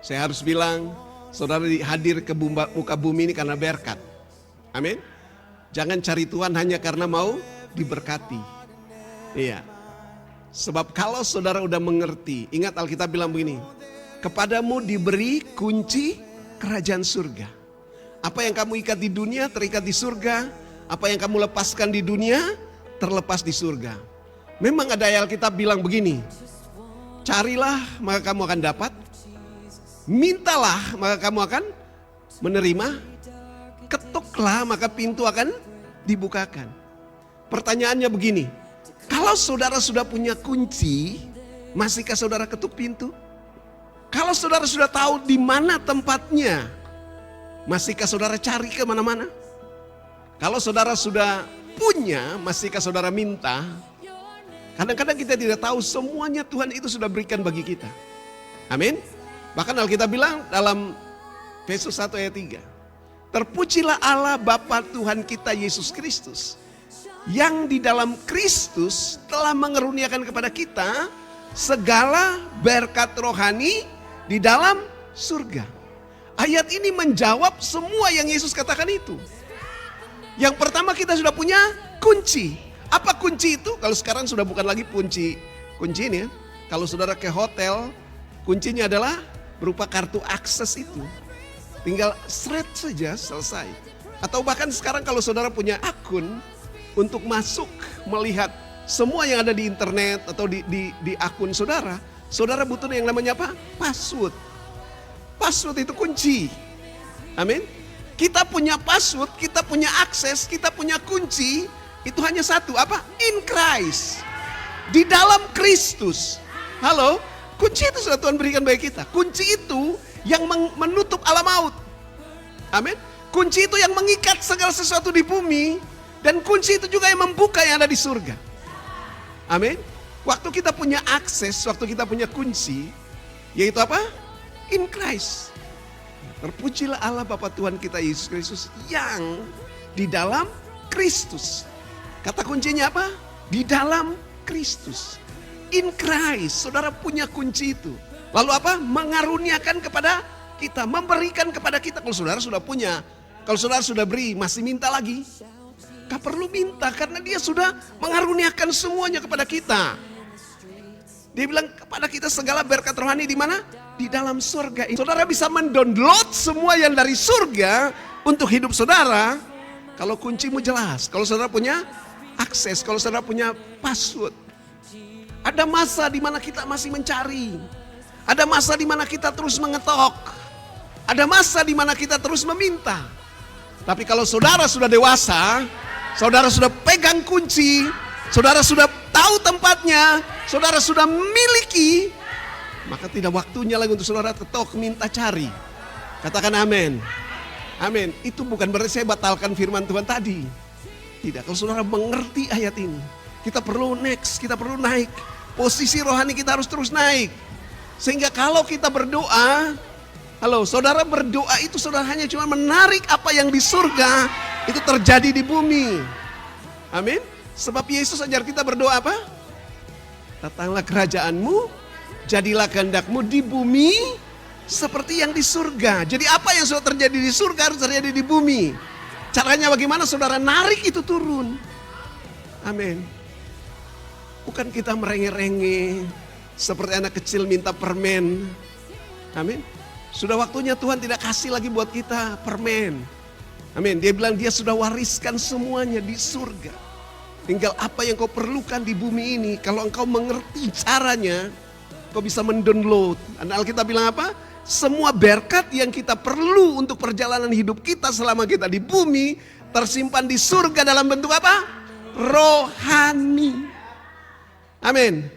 Saya harus bilang, saudara hadir ke muka bumi ini karena berkat. Amin. Jangan cari Tuhan hanya karena mau diberkati. Iya. Sebab kalau saudara udah mengerti, ingat Alkitab bilang begini, kepadamu diberi kunci kerajaan surga. Apa yang kamu ikat di dunia terikat di surga, apa yang kamu lepaskan di dunia terlepas di surga. Memang ada ayat Alkitab bilang begini, carilah maka kamu akan dapat, mintalah maka kamu akan menerima, ketuklah maka pintu akan dibukakan. Pertanyaannya begini, kalau saudara sudah punya kunci, masihkah saudara ketuk pintu? Kalau saudara sudah tahu di mana tempatnya, masihkah saudara cari ke mana-mana? Kalau saudara sudah punya, masihkah saudara minta? Kadang-kadang kita tidak tahu semuanya Tuhan itu sudah berikan bagi kita. Amin. Bahkan Alkitab bilang dalam Efesus 1 ayat 3. Terpujilah Allah Bapa Tuhan kita Yesus Kristus, yang di dalam Kristus telah mengeruniakan kepada kita segala berkat rohani di dalam surga. Ayat ini menjawab semua yang Yesus katakan itu. Yang pertama, kita sudah punya kunci. Apa kunci itu? Kalau sekarang sudah bukan lagi kunci ini ya. Kalau saudara ke hotel, kuncinya adalah berupa kartu akses itu. Tinggal seret saja selesai. Atau bahkan sekarang kalau saudara punya akun, untuk masuk melihat semua yang ada di internet atau di akun saudara, saudara butuh yang namanya apa? Password. Password itu kunci. Amin. Kita punya password, kita punya akses, kita punya kunci. Itu hanya satu, apa? In Christ. Di dalam Kristus. Halo? Kunci itu sudah Tuhan berikan bagi kita. Kunci itu yang menutup alam maut. Amin. Kunci itu yang mengikat segala sesuatu di bumi. Dan kunci itu juga yang membuka yang ada di surga. Amin. Waktu kita punya akses, waktu kita punya kunci, yaitu apa? In Christ. Terpujilah Allah Bapa Tuhan kita Yesus Kristus yang di dalam Kristus. Kata kuncinya apa? Di dalam Kristus. In Christ. Saudara punya kunci itu. Lalu apa? Mengaruniakan kepada kita. Memberikan kepada kita. Kalau saudara sudah punya. Kalau saudara sudah beri, masih minta lagi. Gak perlu minta karena dia sudah mengaruniakan semuanya kepada kita. Dia bilang kepada kita segala berkat rohani di mana? Di dalam surga. Saudara bisa mendownload semua yang dari surga untuk hidup saudara. Kalau kuncimu jelas. Kalau saudara punya akses, kalau saudara punya password. Ada masa di mana kita masih mencari. Ada masa di mana kita terus mengetok. Ada masa di mana kita terus meminta. Tapi kalau saudara sudah dewasa, saudara sudah pegang kunci, saudara sudah tahu tempatnya, saudara sudah miliki, maka tidak waktunya lagi untuk saudara ketok minta cari. Katakan amin. Amin. Itu bukan berarti saya batalkan firman Tuhan tadi. Tidak, kalau saudara mengerti ayat ini, kita perlu next, kita perlu naik. Posisi rohani kita harus terus naik. Sehingga kalau kita berdoa, halo, saudara berdoa itu saudara hanya cuma menarik apa yang di surga, itu terjadi di bumi. Amin. Sebab Yesus ajar kita berdoa apa? Datanglah kerajaanmu, jadilah kehendakmu di bumi seperti yang di surga. Jadi apa yang sudah terjadi di surga harus terjadi di bumi. Caranya bagaimana? Saudara narik itu turun. Amin. Bukan kita merengek-rengek seperti anak kecil minta permen. Amin. Sudah waktunya Tuhan tidak kasih lagi buat kita permen. Amin. Dia bilang dia sudah wariskan semuanya di surga. Tinggal apa yang kau perlukan di bumi ini. Kalau engkau mengerti caranya, kau bisa mendownload. Dan Alkitab bilang apa? Semua berkat yang kita perlu untuk perjalanan hidup kita selama kita di bumi tersimpan di surga dalam bentuk apa? Rohani. Amin.